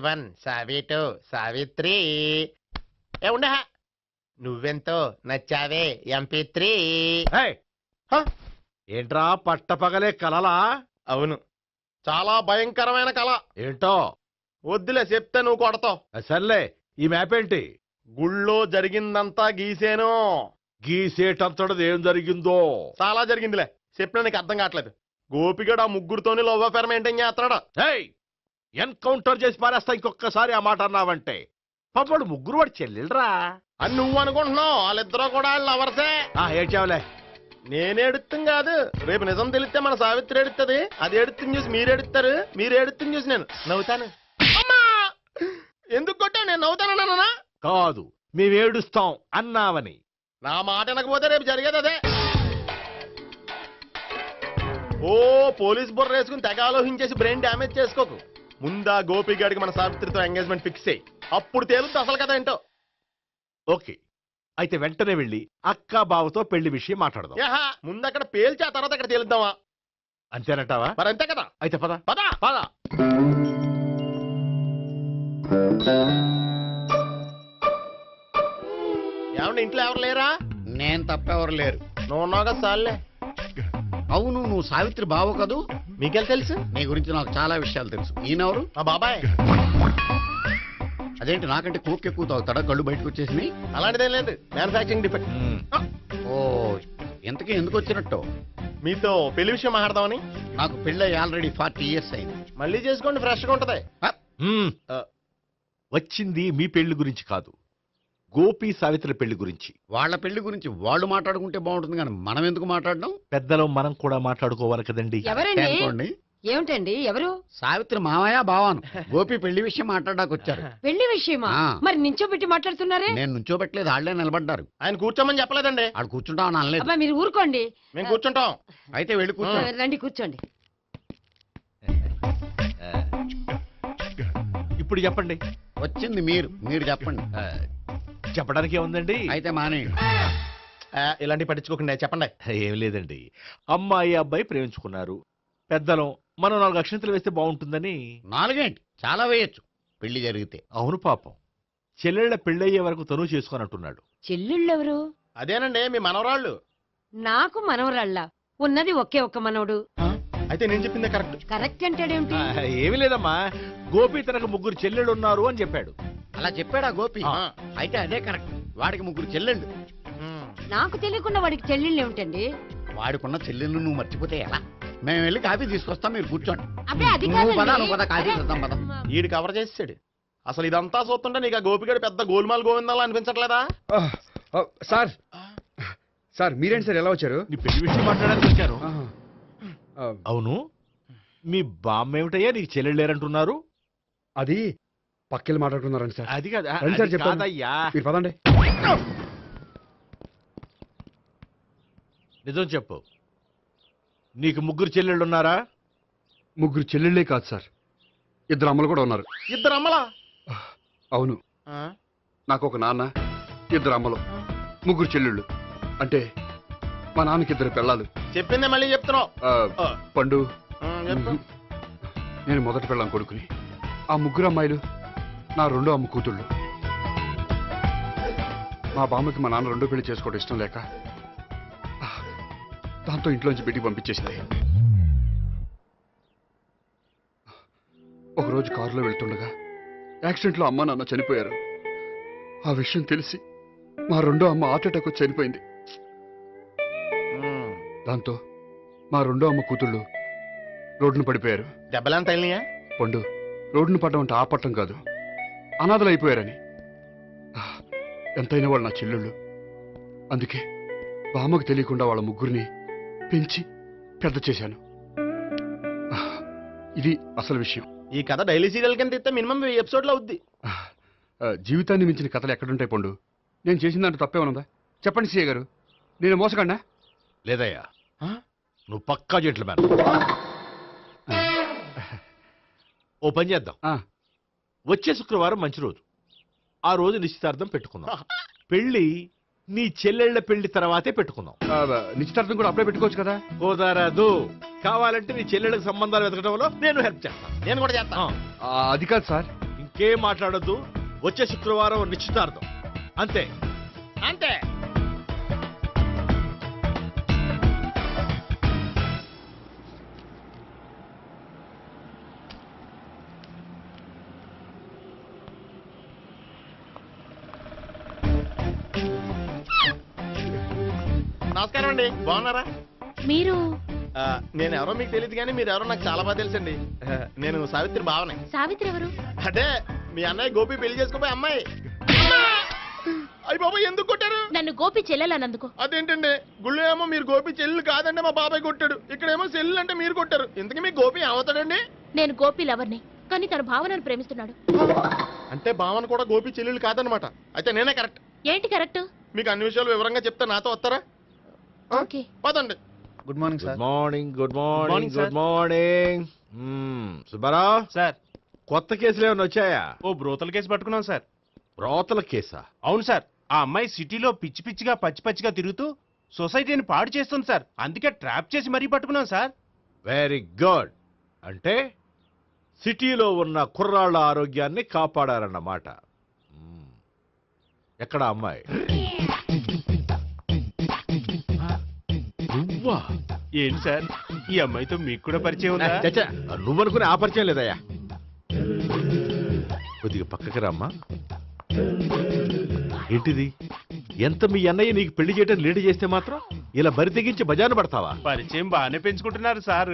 One సావిటు Savitri ఏ ఉండ నువ్వెంతో నచ్చావే MP3. ఏంట్రా పట్టపగలే కలలా? అవును, చాలా భయంకరమైన కళ. ఏంటో వద్దులే, చెప్తే నువ్వు కొడతావు. సర్లే, ఈ మ్యాప్ ఏంటి? గుళ్ళో జరిగిందంతా గీసేను. గీసేటంతటది ఏం జరిగిందో? చాలా జరిగిందిలే, చెప్పినా నీకు అర్థం కావట్లేదు. గోపిగడు ఆ ముగ్గురుతోని లవ్ అఫేర్ మెయింటైన్ చేస్తున్నాడు. ఎన్కౌంటర్ చేసి పారేస్తా ఇంకొకసారి ఆ మాట అన్నావంటే. పాపడు ముగ్గురు వాడు చెల్లెలరా అని నువ్వు అనుకుంటున్నావు, వాళ్ళిద్దరూ కూడా లవర్సే. ఏడ్చావులే. నేనేడుతుంది కాదు, రేపు నిజం తెలిస్తే మన సావిత్రి ఎడుతుంది. అది ఎడుతుంది చూసి మీరు ఎడుతారు, మీరు ఎడుతుంది చూసి నేను నవ్వుతాను. అమ్మా, ఎందుకు కొట్టా? నేను నవ్వుతానన్నా కాదు, మేమేడుస్తాం అన్నావని. నా మాట వినకపోతే రేపు జరిగేది అదే. ఓ పోలీస్ బుర్ర వేసుకుని తెగ ఆలోచించేసి బ్రెయిన్ డ్యామేజ్ చేసుకోకు. ముందా గోపిగాడికి మన సావిత్రితో ఎంగేజ్మెంట్ ఫిక్స్ అయ్యి అప్పుడు తేలుతుంది అసలు కదా ఏంటో. ఓకే, అయితే వెంటనే వెళ్ళి అక్క బావతో పెళ్లి విషయం మాట్లాడదాం. ముందు అక్కడ పేల్చి ఆ తర్వాత అక్కడ తేలుద్దామా? అంతేనంటావా? మరి అంతే కదా. అయితే పద పద పద. ఏమంటే ఇంట్లో ఎవరు లేరా? నేను తప్పెవరు లేరు. నువ్వు ఉన్నావు కదా సార్లే. అవును, నువ్వు సావిత్రి బావు కదూ? మీకెళ్ళి తెలుసు? నీ గురించి నాకు చాలా విషయాలు తెలుసు. ఈయనెవరు? మా బాబాయ్. అదేంటి నాకంటే కోక్ ఎక్కువ తాగుతాడా? కళ్ళు బయటకు వచ్చేసి? అలాంటిదేం లేదు, మ్యానుఫాక్చరింగ్ డిఫెక్ట్. ఓ, ఇంతకీ ఎందుకు వచ్చినట్టు? మీతో పెళ్లి విషయం మాట్లాడదామని. నాకు పెళ్ళి ఆల్రెడీ 40 years అయింది. మళ్ళీ చేసుకోండి, ఫ్రెష్ గా ఉంటది. వచ్చింది మీ పెళ్లి గురించి కాదు, గోపి సావిత్రి పెళ్లి గురించి. వాళ్ళ పెళ్లి గురించి వాళ్ళు మాట్లాడుకుంటే బాగుంటుంది, కానీ మనం ఎందుకు మాట్లాడడం? పెద్దలో మనం కూడా మాట్లాడుకోవాలి కదండి. అనుకోండి. ఏమిటండి ఎవరు? సావిత్రి మామయ్య బావాను. గోపి పెళ్లి విషయం మాట్లాడడానికి వచ్చారు. పెళ్లి విషయమా? మరి నించోబెట్టి మాట్లాడుతున్నారే? నేను నుంచోబెట్టలేదు, వాళ్ళే నిలబడ్డారు. ఆయన కూర్చోమని చెప్పలేదండి. వాళ్ళు కూర్చుంటామని అనలేదు. అబ్బా మీరు ఊరుకోండి. మేము కూర్చుంటాం. అయితే వెళ్ళి కూర్చో. రండి కూర్చోండి. ఇప్పుడు చెప్పండి. వచ్చింది మీరు చెప్పండి. చెప్పడానికి ఏముందండి? అయితే మానే. ఇలాంటివి పట్టించుకోకుండా చెప్పండి. ఏం లేదండి, అమ్మాయి అబ్బాయి ప్రేమించుకున్నారు. పెద్దలం మనం 4 అక్షంతలు వేస్తే బాగుంటుందని. 4 ఏంటి, చాలా వేయచ్చు పెళ్లి జరిగితే. అవును పాపం, చెల్లెళ్ళ పెళ్ళయ్యే వరకు తను చేసుకున్నట్టున్నాడు. చెల్లెళ్ళెవరు? అదేనండి మీ మనవరాళ్ళు. నాకు మనవరాళ్ళ ఉన్నది ఒకే ఒక్క మనవడు. అయితే నేను చెప్పిందే కరెక్ట్. కరెక్ట్ అంటాడేమిటి? ఏమి లేదమ్మా, గోపి తనకు 3 చెల్లెళ్ళు ఉన్నారు అని చెప్పాడు. అలా చెప్పాడా గోపి? అయితే అదే కరెక్ట్. వాడికి 3 చెల్లెళ్ళు. నాకు తెలియకుండా వాడికి చెల్లెళ్ళు ఏమిటండి? వాడికున్న చెల్లెళ్ళు నువ్వు మర్చిపోతే ఎలా? మేము వెళ్ళి కాఫీ తీసుకొస్తాం, మీరు కూర్చోండి. కాఫీ చేద్దాం పద. ఈడు కవర్ చేసాడు. అసలు ఇదంతా చూస్తుంటే నీకు ఆ గోపిగడు పెద్ద గోల్మాల్ గోవిందాలు అనిపించట్లేదా? సార్ సార్ మీరేంటి సార్ ఎలా వచ్చారు? నీ పెళ్లి విషయం మాట్లాడడానికి వచ్చాను. అవును, మీ బామ్మ ఏమిటయ్యా నీకు చెల్లెళ్ళు లేరంటున్నారు? అది పక్కెళ్ళి మాట్లాడుతున్నారండి సార్. అది కాదు సార్ చెప్తాను, మీరు పదండి. నిజం చెప్పు, నీకు 3 చెల్లెళ్ళు ఉన్నారా? 3 చెల్లెళ్ళే కాదు సార్, 2 అమ్మలు కూడా ఉన్నారు. 2 అమ్మలా? అవును, నాకు ఒక నాన్న, 2 అమ్మలు, 3 చెల్లెళ్ళు. అంటే మా నాన్నకి 2 పిల్లలు. చెప్పిందే మళ్ళీ చెప్తున్నావు. పండు, నేను మొదటి పిల్లం కొడుకుని. ఆ 3 అమ్మాయిలు నా 2వ అమ్మ కూతుళ్ళు. మా బామ్మకి మా నాన్న 2వ పెళ్లి చేసుకోవడం ఇష్టం లేక దాంతో ఇంట్లోంచి పెట్టి పంపించేసింది. ఒకరోజు కారులో వెళ్తుండగా యాక్సిడెంట్లో అమ్మ నాన్న చనిపోయారు. ఆ విషయం తెలిసి మా 2వ అమ్మ హార్ట్ అటాక్ వచ్చి చనిపోయింది. దాంతో మా 2వ అమ్మ కూతుళ్ళు రోడ్డును పడిపోయారు. దెబ్బలంత అయినాయా? పండు, రోడ్డును పడ్డం అంటే ఆ పట్టం కాదు, అనాథలు అయిపోయారని. ఎంతైనా వాళ్ళు నా చెల్లెళ్ళు. అందుకే బామ్మకు తెలియకుండా వాళ్ళ 3 పెంచి పెద్ద చేశాను. ఇది అసలు విషయం. ఈ కథ డైలీ సీరియల్ కింద ఇస్తే మినిమం 10 ఎపిసోడ్లు అవుద్ది. జీవితాన్ని మించిన కథలు ఎక్కడుంటాయి పండు? నేను చేసిన దాంట్లో తప్పేమనుందా? చెప్పండి సీఏ గారు, నేను మోసగండా? లేదయ్యా, నువ్వు పక్కా జెంట్ల్‌మ్యాన్. ఓ పని చేద్దాం, వచ్చే శుక్రవారం మంచి రోజు, ఆ రోజు నిశ్చితార్థం పెట్టుకుందాం. పెళ్లి నీ చెల్లెళ్ల పెళ్లి తర్వాతే పెట్టుకుందాం. నిశ్చితార్థం కూడా అప్పుడే పెట్టుకోవచ్చు కదా? కుదరదు, కావాలంటే నీ చెల్లెళ్ళకి సంబంధాలు వెతకడంలో నేను హెల్ప్ చేస్తాను. నేను కూడా చేస్తాను. అది కాదు సార్. ఇంకేం మాట్లాడొద్దు. వచ్చే శుక్రవారం నిశ్చితార్థం. అంతే. అంతే. నమస్కారం అండి, బాగున్నారా? మీరు నేను ఎవరో మీకు తెలియదు కానీ మీరు ఎవరో నాకు చాలా బాగా తెలుసండి. నేను సావిత్రి భావనే. సావిత్రి ఎవరు? అదే మీ అన్నయ్య గోపి పెళ్లి చేసుకోపోయి అమ్మాయి. అయ్యి బాబాయ్ ఎందుకు కొట్టారు? నన్ను గోపి చెల్లెలన్నందుకు. అదేంటండి, గుళ్ళు ఏమో మీరు గోపి చెల్లు కాదంటే మా బాబాయ్ కొట్టాడు, ఇక్కడేమో చెల్లు అంటే మీరు కొట్టారు. ఇంతకీ మీ గోపి ఏమవుతాడండి? నేను గోపి లవర్ని, కానీ తన భావనను ప్రేమిస్తున్నాడు. అంటే భావన కూడా గోపి చెల్లెలు కాదనమాట. అయితే నేనే కరెక్ట్. ఏంటి కరెక్ట్? మీకు అన్ని విషయాలు వివరంగా చెప్తే నాతో వస్తారా? ఓకే పదండి. Good morning good morning. Good morning. Good morning. Subbarao sir, కొత్త కేసులు ఏమైనా వచ్చాయా? ఓ బ్రోతల కేసు పట్టుకున్నాం సార్. రోతల కేసా? అవును సార్, ఆ అమ్మాయి సిటీలో పిచ్చి పిచ్చిగా పచ్చి పచ్చిగా తిరుగుతూ సొసైటీని పాడు చేస్తుంది సార్. అందుకే ట్రాప్ చేసి మరీ పట్టుకున్నాం సార్. Very good. అంటే సిటీలో ఉన్న కుర్రాళ్ళ ఆరోగ్యాన్ని కాపాడారన్నమాట. ఎక్కడ అమ్మాయి? నువ్వా? ఏంటి సార్, ఈ అమ్మాయితో మీకు కూడా పరిచయం ఉందా? చచ్చా, నువ్వనుకునే ఆ పరిచయం లేదయ్యా. కొద్దిగా పక్కకి రమ్మా. ఏంటిది? ఎంత మీ అన్నయ్య నీకు పెళ్లి చేయడం లేట్ చేస్తే మాత్రం ఇలా బరి తెగించి బజారు పడతావా? పరిచయం బాగానే పెంచుకుంటున్నారు సార్.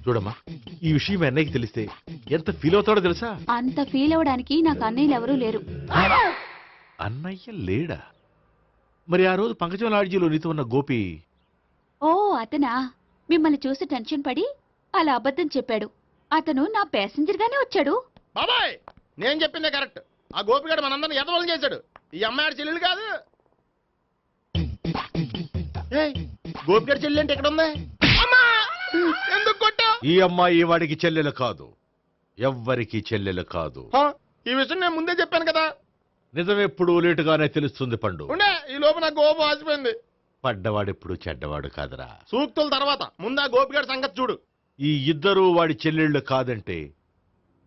చూడమ్మా, ఈ విషయం మీ అన్నయ్యకి తెలిస్తే ఎంత ఫీల్ అవుతాడో తెలుసా? అంత ఫీల్ అవడానికి నాకు అన్నయ్యలు ఎవరూ లేరు. అన్నయ్య లేడా? మరి ఆ రోజు పంకజం లాడ్జీలో నీతో ఉన్న గోపి? ఓ అతనా? మిమ్మల్ని చూసి టెన్షన్ పడి అలా అబద్ధం చెప్పాడు. అతను నా ప్యాసింజర్ గానే వచ్చాడు. బాబాయ్ నేను చెప్పిందే కరెక్ట్. ఆ గోపిగాడు మనందరిని ఎదవలం చేశాడు. ఈ అమ్మాయి చెల్లెలు కాదు. గోపిగాడి చెల్లి అంటే ఎక్కడ ఉంది? ఎందుకు కొట్టా? ఈ అమ్మాయి వాడికి చెల్లెలు కాదు, ఎవ్వరికి చెల్లెలు కాదు. ఈ విషయం నేను ముందే చెప్పాను కదా. నిజమెప్పుడు లేటుగానే తెలుస్తుంది పండు. ఉండే ఈ లోపు నాకు గోపం ఆసిపోయింది. పడ్డవాడెప్పుడు చెడ్డవాడు కాదురా. సూక్తుల తర్వాత ముందు ఆ గోపిగాడి సంగతి చూడు. ఈ ఇద్దరూ వాడి చెల్లెళ్ళు కాదంటే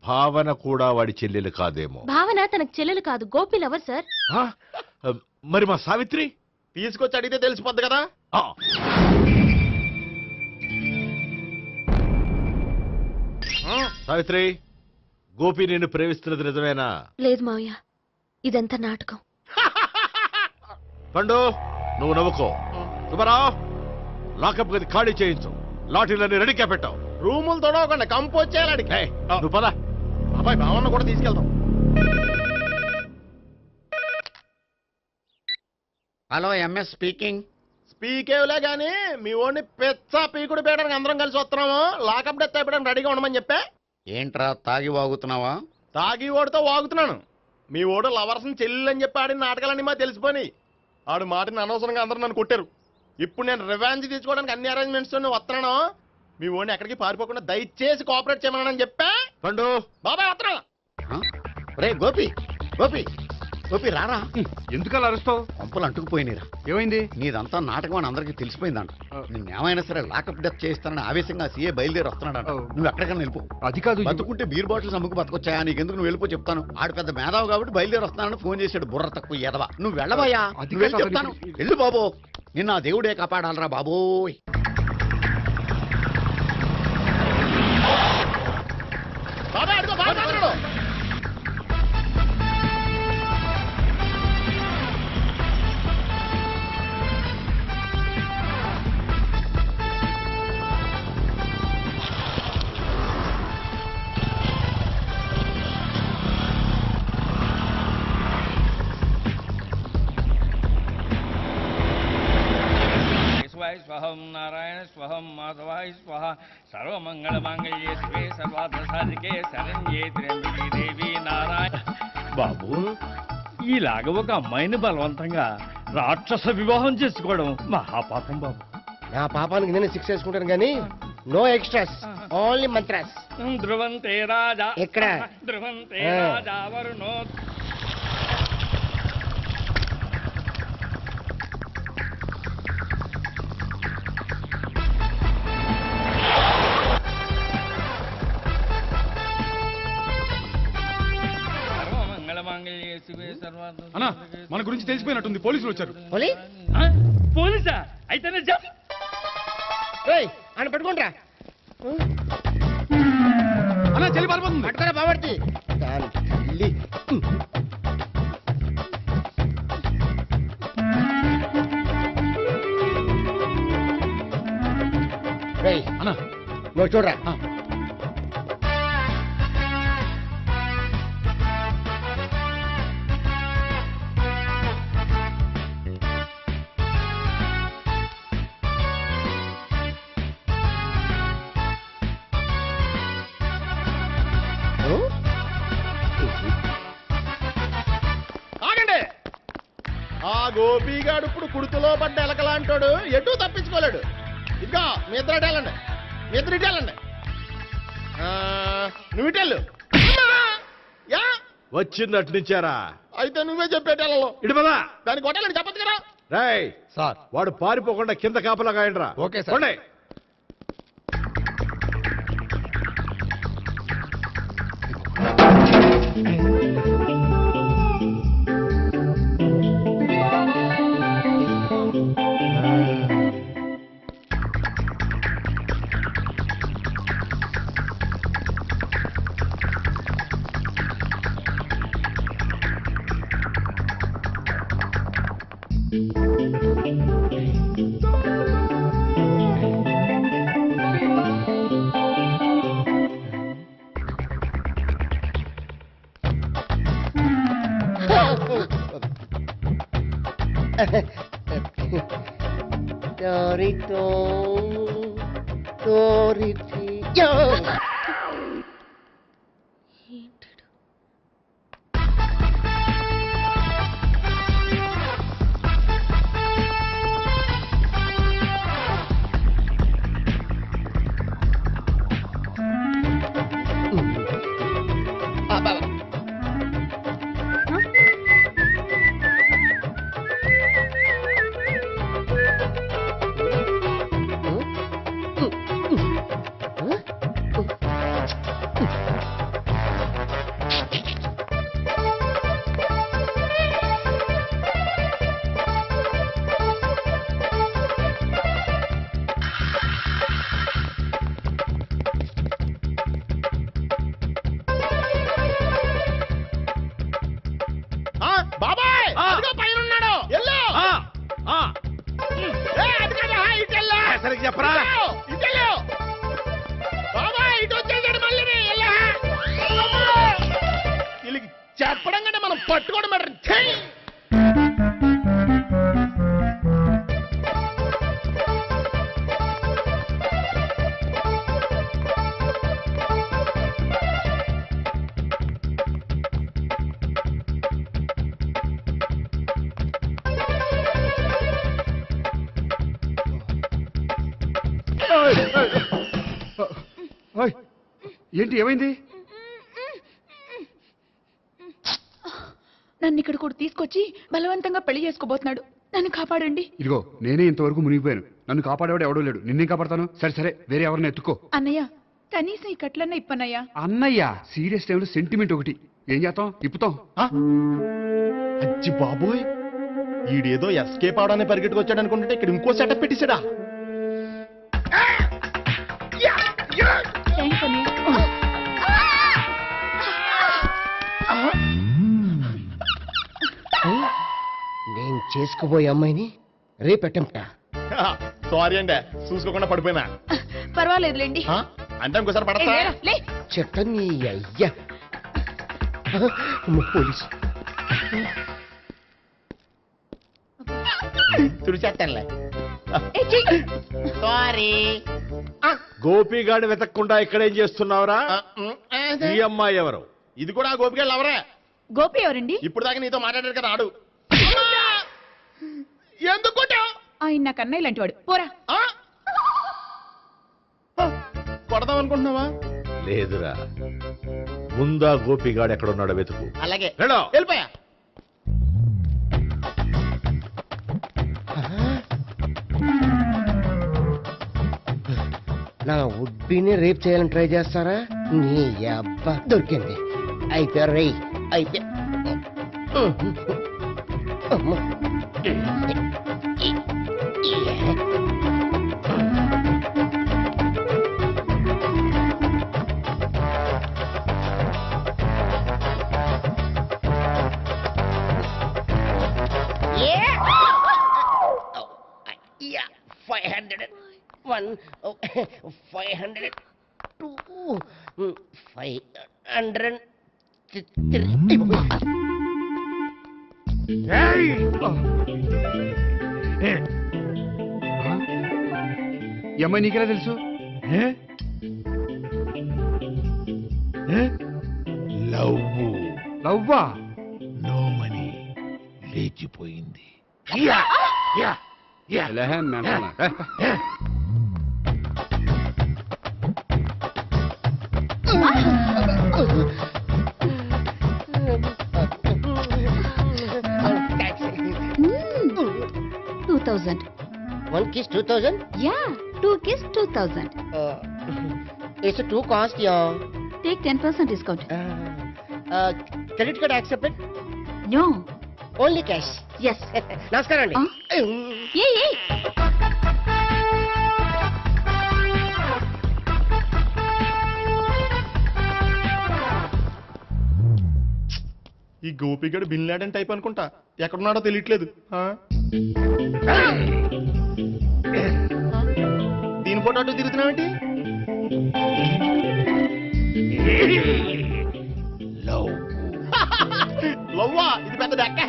భావన కూడా వాడి చెల్లెలు కాదేమో. భావన తనకు చెల్లెలు కాదు, గోపి లవర్ సార్. ఆ? మరి మా సావిత్రి? తీసుకొచ్చి అడిగితే తెలిసిపోద్ది కదా. ఆ. సావిత్రి, గోపి నిన్ను ప్రేమిస్తున్నది నిజమేనా? లేదు మావయ్య, ఇదంతా నాటకం. పండు, నువ్వు నవ్వుకో. సుబ్బారావు, లాకప్ గది ఖాళీ చేయించు. లాఠీలన్నీ రెడీగా పెట్టావు. రూములు తొడవకుండా కంపోజ్ చేయాలి అడిగి. ఏయ్, నువ్వు పద. అబ్బాయి భావన కూడా తీసుకెళ్తాం. Hello, MS speaking. స్పీకేవ్లే గానీ మీ ఓడిని పెచ్చా పీకుడు పేయడానికి అందరం కలిసి వస్తున్నాము. లాకప్ డెత్ అయిపోయడానికి రెడీగా ఉండమని చెప్పా. ఏంట్రా తాగి వాగుతున్నావా? తాగి ఓడితో వాగుతున్నాను. మీ ఓడు లవర్స్ని చెల్లెలు అని చెప్పి ఆడిన నాటకాలన్నీ మా తెలిసిపోయి ఆడు మాటని అనవసరంగా అందరూ నన్ను కొట్టారు. ఇప్పుడు నేను రివెంజ్ తీసుకోవడానికి అన్ని అరేంజ్మెంట్స్ వస్తున్నాను. మీ ఓడిని ఎక్కడికి పారిపోకుండా దయచేసి కోఆపరేట్ చేయమని చెప్పా. పండు, బాబాయ్ వస్తున్నా. రే గోపి, గోపి, గోపి రారా. ఎందుకలా అరుస్తావు? పంపులు అంటుకుపోయినరా. ఏమైంది? నీదంతా నాటకం అని అందరికీ తెలిసిపోయిందంట. నిన్నేమైనా సరే లాకప్ డెత్ చేస్తానని ఆవేశంగా సీఏ బయలుదేరి వస్తున్నాడంట. నువ్వు ఎక్కడికైనా వెళ్ళిపో. అది కాదు. బతుకుంటే బీర్ బాటిల్స్ అమ్ముకు బతకొచ్చాయా? నీకెందుకు? నువ్వు వెళ్ళిపో చెప్తాను. ఆడు పెద్ద మేధావు కాబట్టి బయలుదేరి వస్తానని ఫోన్ చేశాడు. బుర్ర తక్కువ ఎదవా. నువ్వు వెళ్ళబోయా? అది నువ్వు వెళ్ళి కాదు, చెప్తాను. వెళ్ళు బాబో, నిన్న ఆ దేవుడే కాపాడాలరా బాబోయ్. బాబాయ్ అడుగు, బాబాయ్ అడుగు. స్వహం నారాయణ స్వహం మాధవాయ స్వహ సర్వమంగళమాంగళ్యే శివే సర్వార్థ సాధికే శరణ్యే త్ర్యంబకే దేవి నారాయణ. బాబు, ఇలాగ ఒక అమ్మాయిని బలవంతంగా రాక్షస వివాహం చేసుకోవడం మహాపాపం బాబు. నా పాపానికి నేను శిక్ష చేసుకుంటాను కానీ నో ఎక్స్ట్రాస్, ఓన్లీ మంత్రాస్. ధ్రువంతే రాజా ఎక్కడ? ధ్రువంతే రాజా వరుణో. అన్నా మన గురించి తెలిసిపోయినట్టుంది, పోలీసులు వచ్చారు. పోలీసా? అయితేనే జప్. ఆయన పట్టుకుంటా అన్నా చెల్లి పారిపోతుంది. పట్టుకోరా బాబర్తి. అన్నా నువ్వు చూడరా. ఆగండి. ఆ గోపిగాడు ఇప్పుడు కుడుతులో పడ్డ ఎలకలాంటాడు, ఎటు తప్పించుకోలేడు. ఇంకా మీ ఇద్దరు వెళ్ళండి, మీ ఇద్దరు ఇటు వెళ్ళండి. నువ్వు ఇటు వెళ్ళు. యా వచ్చిందటు నుంచారా? అయితే నువ్వే చెప్పేటెళ్ళలో ఇటు పదా. దాన్ని కొట్టాలని చెప్పదు కదా. రేయ్ సార్ వాడు పారిపోకుండా కింద కాపలా కాయండిరా. Okay sir. పోండి. బాబాయ్ పైన ఉన్నాడు. ఎల్లో సరిగ్గా చెప్పరా? ఇటెల్లో బాబాయ్ ఇటు వచ్చేసాడు మళ్ళీ. వీళ్ళకి చెప్పడం కంటే మనం పట్టుకోవడం బెటర్. ఏంటి ఏమైంది? నన్ను ఇక్కడ కూడా తీసుకొచ్చి బలవంతంగా పెళ్లి చేసుకోబోతున్నాడు. నన్ను కాపాడండి. ఇదిగో నేనే ఇంతవరకు మునిగిపోయాను, నన్ను కాపాడేవాడు ఎవడో లేడు, నిన్నే కాపాడతాను. సరే సరే వేరే ఎవరిని ఎత్తుకో. అన్నయ్య కనీసం ఈ కట్లన్నా ఇప్పనయ్యా. అన్నయ్య సీరియస్ టైంలో సెంటిమెంట్ ఒకటి, ఏం చేస్తాం, ఇప్పుతాం. అచ్చి బాబోయ్, ఈడేదో ఎస్కేప్ అవడానికి పరిగెట్టుకొచ్చాడు అనుకుంటే ఇక్కడ ఇంకో సెటప్ పెట్టేశాడా. థ్యాంక్స్ అన్నయ్య. నేను చేసుకోబోయే అమ్మాయిని రేపెట్టంట. సారీ అండి, చూసుకోకుండా పడిపోయినా. పర్వాలేదులేండి. అంటే ఇంకోసారి పడతా. చెత్త నీ అయ్యా. పోలీసు తుడిచేస్తానులే. సారీ. గోపిగాడు వెతకకుండా ఇక్కడేం చేస్తున్నావురా? ఈ అమ్మాయి ఎవరు? ఇది కూడా గోపిగాళ్ళు ఎవరే? గోపి ఎవరండి? ఇప్పుడు దాకా నీతో మాట్లాడారు కదా ఆడు. ఎందుకు ఆయన నాకు అన్నయ్య లాంటి వాడు. పోరా. కొడదాం అనుకుంటున్నావా? లేదురా, ముందా గోపిగాడు ఎక్కడున్నాడో వెతుకు. అలాగే వెళ్ళో. వెళ్ళిపోయా. నా ఉడ్బీని రేప్ చేయాలని ట్రై చేస్తారా? నీ అబ్బా దొరికింది. అయిపోయారు రై. అయిపోయా. అమ్మో. Yeah, 501, 502, 503. ఈ అమ్మాయి నీకెలా తెలుసు? లవ్వా? నో మనీ లేచిపోయింది. Taxi. 2000. 1 kiss 2000? Yeah, 2 kiss 2000. It's a 2 cost, yeah. Take 10% discount. Credit card accepted? No. Only cash. Yes. నమస్కారం అండి. Hey. ఈ గోపిగడు బిన్ లాడెన్ టైప్ అనుకుంటా, ఎక్కడున్నాడో తెలియట్లేదు. దీని ఫోటో అటు తిరుగుతున్నావేంటి? లవ్వా? ఇది పెద్ద డెక్క.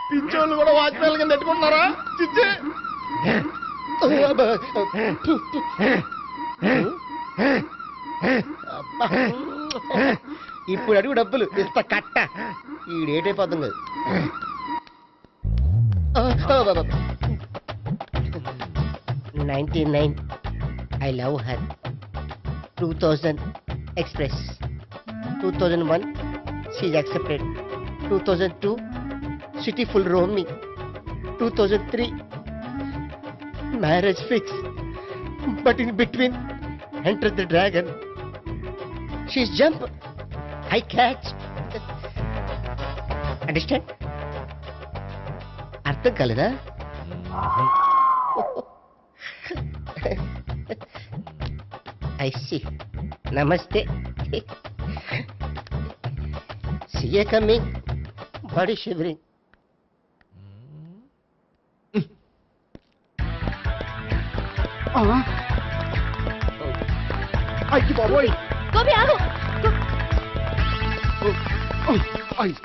పిచ్చోళ్ళు కూడా వాచ్మెన్ కింద పెట్టుకుంటున్నారా? చిచ్చే. ఇప్పుడు అడుగు డబ్బులు ఇస్తా కట్ట. ఈ డేట్ అయిపోతుంది. 99. I love her. 2000 express. 2001 she's accepted. 2002 city full roaming. 2003 marriage fix. But in between entered the dragon. She's jump. I catch. Understand? అర్థం కాలేదా? I see. Namaste. See you coming. Body shivering. అయ్యి బాబోయ్! గోపి ఆగు. అయ్యి